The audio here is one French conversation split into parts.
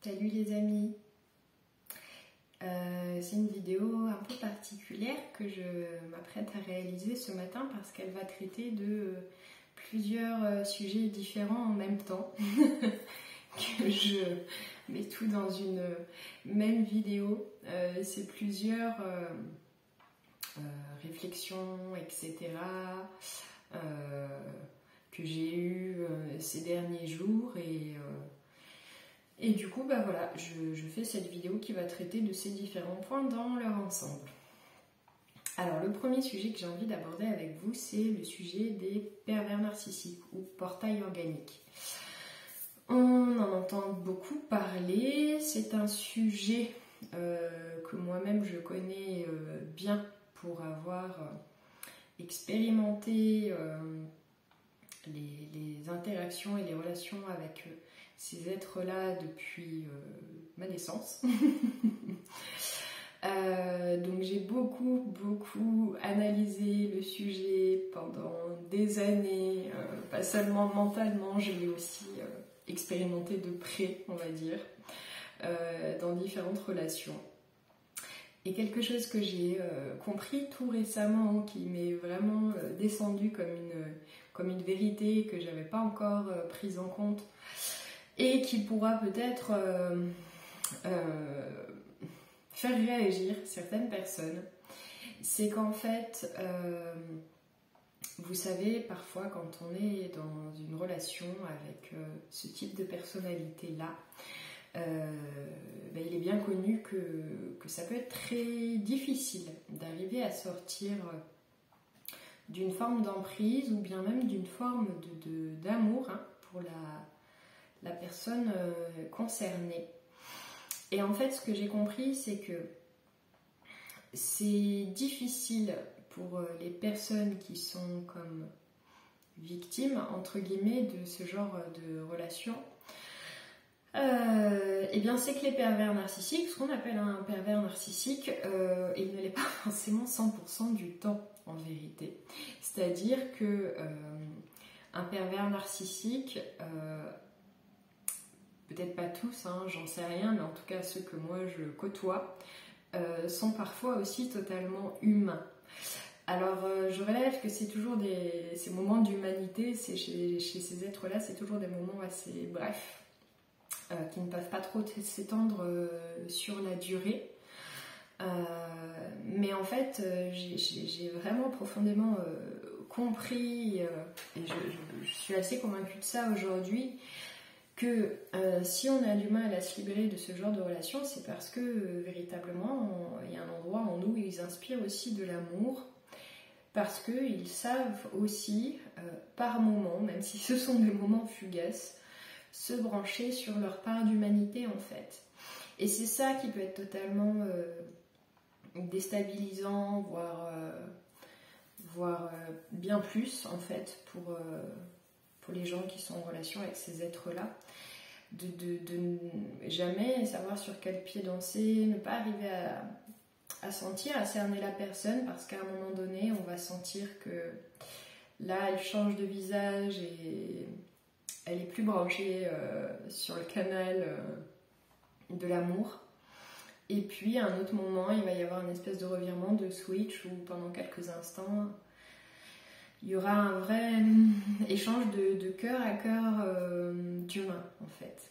Salut les amis, c'est une vidéo un peu particulière que je m'apprête à réaliser ce matin parce qu'elle va traiter de plusieurs sujets différents en même temps que je mets tout dans une même vidéo. C'est plusieurs réflexions, etc. Que j'ai eues ces derniers jours et du coup, bah voilà, je fais cette vidéo qui va traiter de ces différents points dans leur ensemble. Alors, le premier sujet que j'ai envie d'aborder avec vous, c'est le sujet des pervers narcissiques ou portail organique. On en entend beaucoup parler, c'est un sujet que moi-même je connais bien pour avoir expérimenté les interactions et les relations avec ces êtres-là depuis ma naissance. Donc j'ai beaucoup analysé le sujet pendant des années, pas seulement mentalement, je l'ai aussi expérimenté de près, on va dire, dans différentes relations. Et quelque chose que j'ai compris tout récemment, qui m'est vraiment descendu comme une vérité que j'avais pas encore prise en compte, et qui pourra peut-être faire réagir certaines personnes, c'est qu'en fait, vous savez, parfois quand on est dans une relation avec ce type de personnalité-là, il est bien connu que ça peut être très difficile d'arriver à sortir d'une forme d'emprise ou bien même d'une forme d'amour pour la personne concernée. Et en fait, ce que j'ai compris, c'est que c'est difficile pour les personnes qui sont comme victimes, entre guillemets, de ce genre de relation. Et bien, c'est que les pervers narcissiques, ce qu'on appelle un pervers narcissique, il ne l'est pas forcément 100% du temps, en vérité. C'est-à-dire que un pervers narcissique, peut-être pas tous, j'en sais rien, mais en tout cas ceux que moi je côtoie, sont parfois aussi totalement humains. Alors je relève que c'est toujours ces moments d'humanité, chez ces êtres-là, c'est toujours des moments assez brefs, qui ne peuvent pas trop s'étendre sur la durée. Mais en fait, j'ai vraiment profondément compris, et je suis assez convaincue de ça aujourd'hui, que si on a du mal à se libérer de ce genre de relation, c'est parce que véritablement, il y a un endroit en nous où ils inspirent aussi de l'amour, parce qu'ils savent aussi, par moments, même si ce sont des moments fugaces, se brancher sur leur part d'humanité en fait. Et c'est ça qui peut être totalement déstabilisant, voire bien plus en fait pour les gens qui sont en relation avec ces êtres-là, de jamais savoir sur quel pied danser, ne pas arriver à sentir, à cerner la personne, parce qu'à un moment donné, on va sentir que là, elle change de visage et elle est plus branchée sur le canal de l'amour. Et puis, à un autre moment, il va y avoir une espèce de revirement de switch où pendant quelques instants, il y aura un vrai échange de cœur à cœur d'humain, en fait.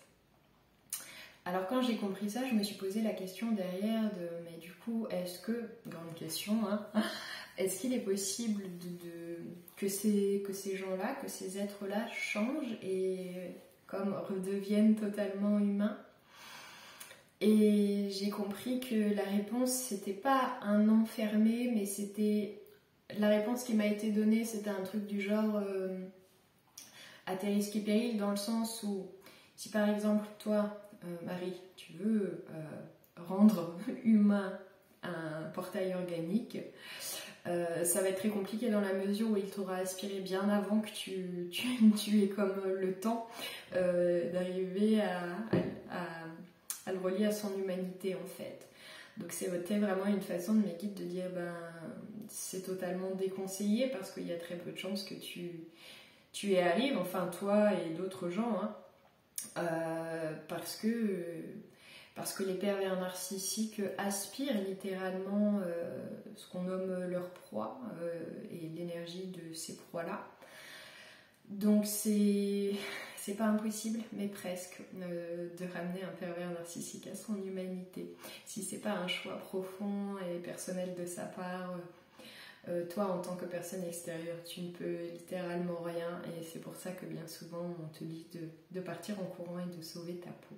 Alors, quand j'ai compris ça, je me suis posé la question derrière mais du coup, est-ce que, grande question, est-ce qu'il est possible que ces gens-là, que ces êtres-là changent et comme redeviennent totalement humains? Et j'ai compris que la réponse, c'était pas un non fermé, mais c'était... La réponse qui m'a été donnée, c'était un truc du genre à tes risques et périls, dans le sens où, si par exemple, toi, Marie, tu veux rendre humain un portail organique, ça va être très compliqué dans la mesure où il t'aura aspiré bien avant que tu aies comme le temps d'arriver à le relier à son humanité en fait. Donc c'était vraiment une façon de mes guides de dire c'est totalement déconseillé parce qu'il y a très peu de chances que tu y arrives, enfin toi et d'autres gens, parce parce que les pervers narcissiques aspirent littéralement ce qu'on nomme leur proie et l'énergie de ces proies-là. Donc c'est pas impossible, mais presque, de ramener un pervers narcissique à son humanité. Si c'est pas un choix profond et personnel de sa part, toi en tant que personne extérieure, tu ne peux littéralement rien, et c'est pour ça que bien souvent on te dit de partir en courant et de sauver ta peau.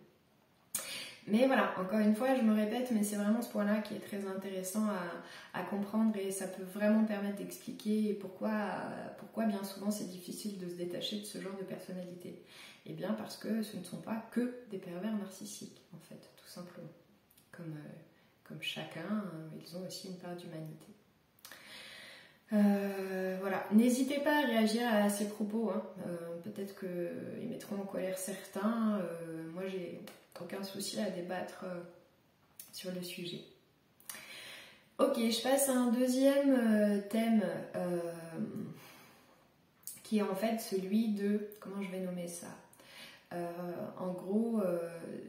Mais voilà, encore une fois, je me répète, mais c'est vraiment ce point-là qui est très intéressant à comprendre, et ça peut vraiment permettre d'expliquer pourquoi bien souvent c'est difficile de se détacher de ce genre de personnalité. Eh bien parce que ce ne sont pas que des pervers narcissiques, en fait, tout simplement. Comme chacun, ils ont aussi une part d'humanité. Voilà, n'hésitez pas à réagir à ces propos, hein. Peut-être qu'ils mettront en colère certains. Moi, j'ai aucun souci à débattre sur le sujet. Ok, je passe à un deuxième thème qui est en fait celui de, comment je vais nommer ça, en gros,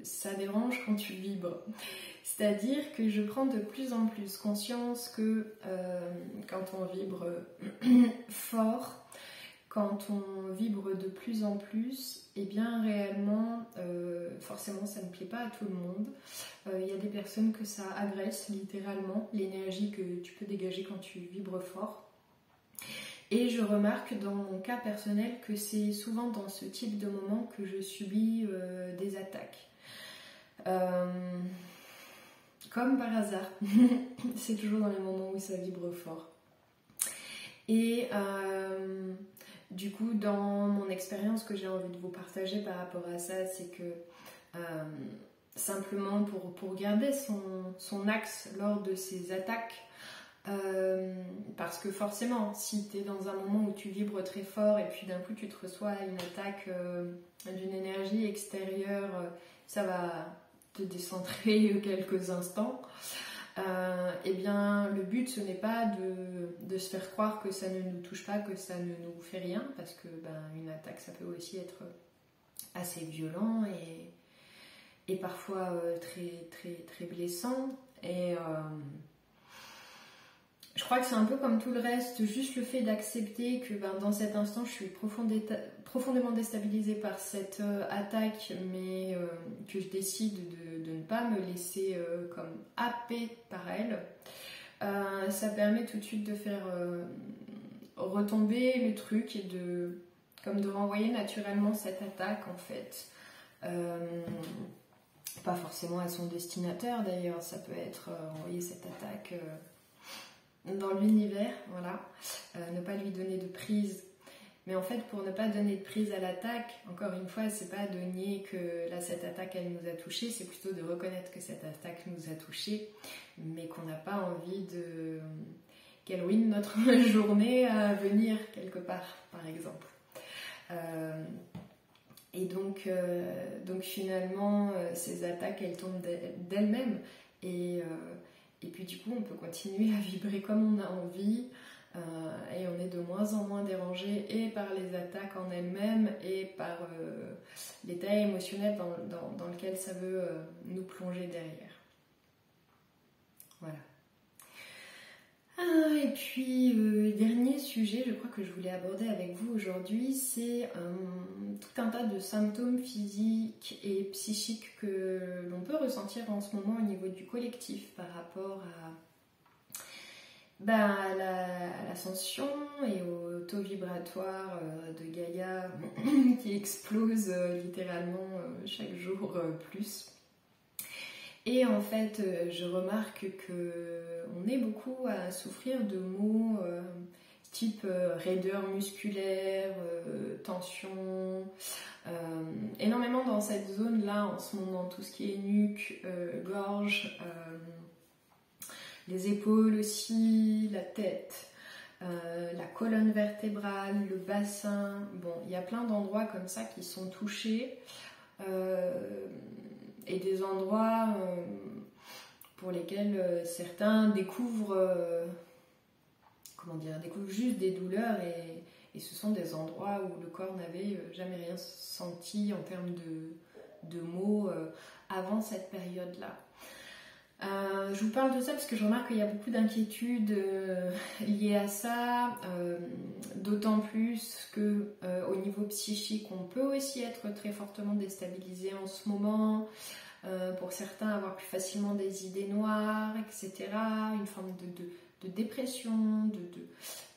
ça dérange quand tu vibres. C'est-à-dire que je prends de plus en plus conscience que quand on vibre fort, quand on vibre de plus en plus, eh bien réellement, forcément ça ne plaît pas à tout le monde. Il y a des personnes que ça agresse littéralement, l'énergie que tu peux dégager quand tu vibres fort. Et je remarque dans mon cas personnel que c'est souvent dans ce type de moment que je subis des attaques. Comme par hasard, c'est toujours dans les moments où ça vibre fort. Et du coup, dans mon expérience que j'ai envie de vous partager par rapport à ça, c'est que simplement pour garder son axe lors de ces attaques, parce que forcément, si tu es dans un moment où tu vibres très fort et puis d'un coup tu te reçois une attaque d'une énergie extérieure, ça va te décentrer quelques instants. Eh bien, le but ce n'est pas de se faire croire que ça ne nous touche pas, que ça ne nous fait rien, parce que une attaque ça peut aussi être assez violent et parfois très, très, très blessant. Et je crois que c'est un peu comme tout le reste, juste le fait d'accepter que dans cet instant je suis profondément déstabilisée par cette attaque, mais que je décide de ne pas me laisser comme happer par elle, ça permet tout de suite de faire retomber le truc et de renvoyer naturellement cette attaque en fait. Pas forcément à son destinateur d'ailleurs, ça peut être envoyer cette attaque dans l'univers, voilà, ne pas lui donner de prise. Mais en fait, pour ne pas donner de prise à l'attaque, encore une fois, c'est pas de nier que là, cette attaque, elle nous a touchés, c'est plutôt de reconnaître que cette attaque nous a touchés, mais qu'on n'a pas envie qu'elle ruine notre journée à venir quelque part, par exemple. Et donc finalement, ces attaques, elles tombent d'elles-mêmes. Et puis du coup, on peut continuer à vibrer comme on a envie, et on est de moins en moins dérangé et par les attaques en elles-mêmes et par l'état émotionnel dans lequel ça veut nous plonger derrière. Voilà. Et puis, dernier sujet, je crois que je voulais aborder avec vous aujourd'hui, c'est tout un tas de symptômes physiques et psychiques que l'on peut ressentir en ce moment au niveau du collectif par rapport à l'ascension et au taux vibratoire de Gaïa qui explose littéralement chaque jour plus. Et en fait, je remarque qu'on est beaucoup à souffrir de maux type raideur musculaire, tension, énormément dans cette zone-là en ce moment, tout ce qui est nuque, gorge, les épaules aussi, la tête, la colonne vertébrale, le bassin. Bon, il y a plein d'endroits comme ça qui sont touchés. Et des endroits pour lesquels certains découvrent juste des douleurs et ce sont des endroits où le corps n'avait jamais rien senti en termes de mots avant cette période-là. Je vous parle de ça parce que je remarque qu'il y a beaucoup d'inquiétudes liées à ça, d'autant plus que au niveau psychique, on peut aussi être très fortement déstabilisé en ce moment. Pour certains, avoir plus facilement des idées noires, etc. Une forme de dépression,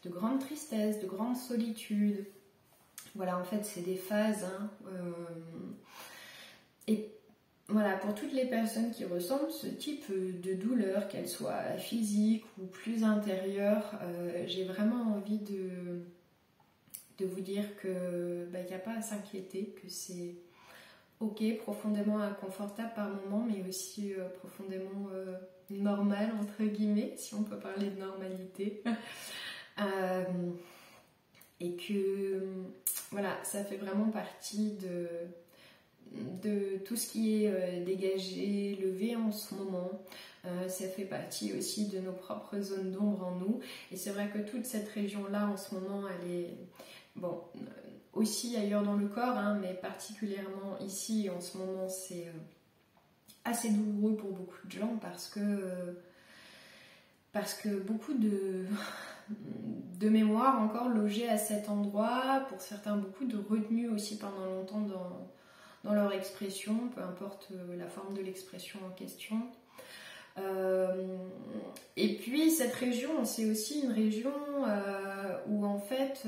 de grande tristesse, de grande solitude. Voilà, en fait, c'est des phases. Hein, et voilà, pour toutes les personnes qui ressentent ce type de douleur, qu'elle soit physique ou plus intérieure, j'ai vraiment envie de vous dire que n'y a pas à s'inquiéter, que c'est ok, profondément inconfortable par moment, mais aussi profondément normal, entre guillemets, si on peut parler de normalité. Et que voilà, ça fait vraiment partie de tout ce qui est dégagé, levé en ce moment. Ça fait partie aussi de nos propres zones d'ombre en nous. Et c'est vrai que toute cette région-là, en ce moment, elle est... Bon, aussi ailleurs dans le corps, hein, mais particulièrement ici, en ce moment, c'est assez douloureux pour beaucoup de gens parce que beaucoup de mémoire encore logées à cet endroit, pour certains beaucoup de retenue aussi pendant longtemps dans leur expression, peu importe la forme de l'expression en question. Et puis cette région, c'est aussi une région où en fait,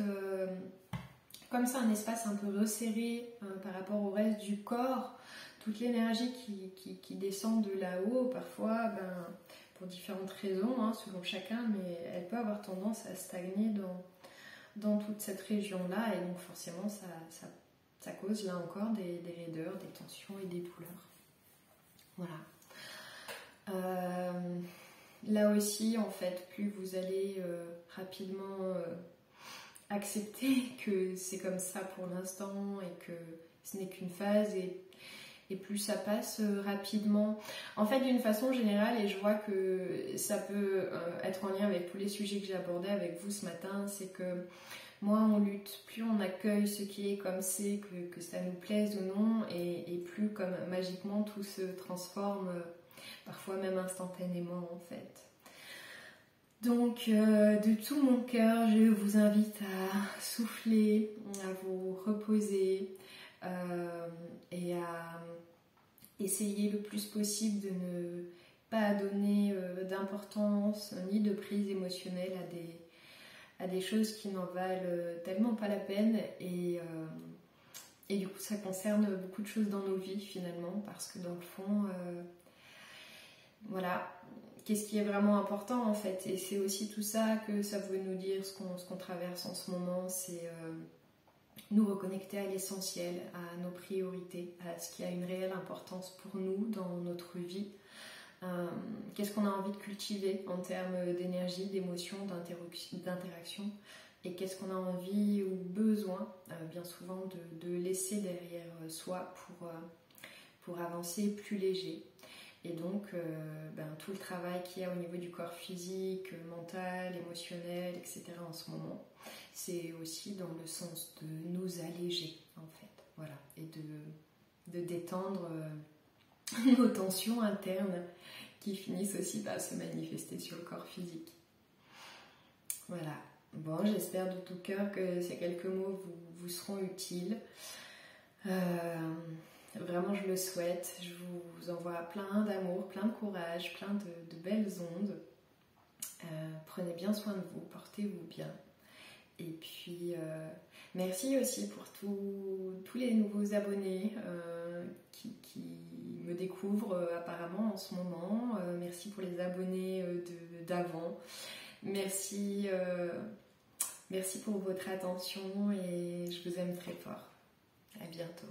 comme c'est un espace un peu resserré par rapport au reste du corps, toute l'énergie qui descend de là-haut, parfois, pour différentes raisons, hein, selon chacun, mais elle peut avoir tendance à stagner dans toute cette région-là, et donc forcément ça cause là encore des raideurs, des tensions et des douleurs. Voilà. Là aussi, en fait, plus vous allez rapidement accepter que c'est comme ça pour l'instant et que ce n'est qu'une phase, et plus ça passe rapidement. En fait, d'une façon générale, et je vois que ça peut être en lien avec tous les sujets que j'ai abordés avec vous ce matin, c'est que moins on lutte, plus on accueille ce qui est comme c'est, que ça nous plaise ou non, et plus comme magiquement tout se transforme, parfois même instantanément en fait. Donc de tout mon cœur, je vous invite à souffler, à vous reposer et à essayer le plus possible de ne pas donner d'importance ni de prise émotionnelle à des choses qui n'en valent tellement pas la peine, et du coup ça concerne beaucoup de choses dans nos vies finalement, parce que dans le fond voilà, qu'est-ce qui est vraiment important en fait, et c'est aussi tout ça que ça veut nous dire, ce qu'on traverse en ce moment, c'est nous reconnecter à l'essentiel, à nos priorités, à ce qui a une réelle importance pour nous dans notre vie. Qu'est-ce qu'on a envie de cultiver en termes d'énergie, d'émotion, d'interaction, et qu'est-ce qu'on a envie ou besoin bien souvent de laisser derrière soi pour avancer plus léger. Et donc tout le travail qu'il y a au niveau du corps physique, mental, émotionnel, etc. en ce moment, c'est aussi dans le sens de nous alléger en fait, voilà, et de détendre nos tensions internes qui finissent aussi par se manifester sur le corps physique. Voilà, bon, j'espère de tout cœur que ces quelques mots vous seront utiles. Vraiment, je le souhaite. Je vous envoie plein d'amour, plein de courage, plein de belles ondes. Prenez bien soin de vous, portez-vous bien. Et puis, merci aussi pour tous les nouveaux abonnés qui me découvrent apparemment en ce moment. Merci pour les abonnés d'avant. Merci pour votre attention, et je vous aime très fort. À bientôt.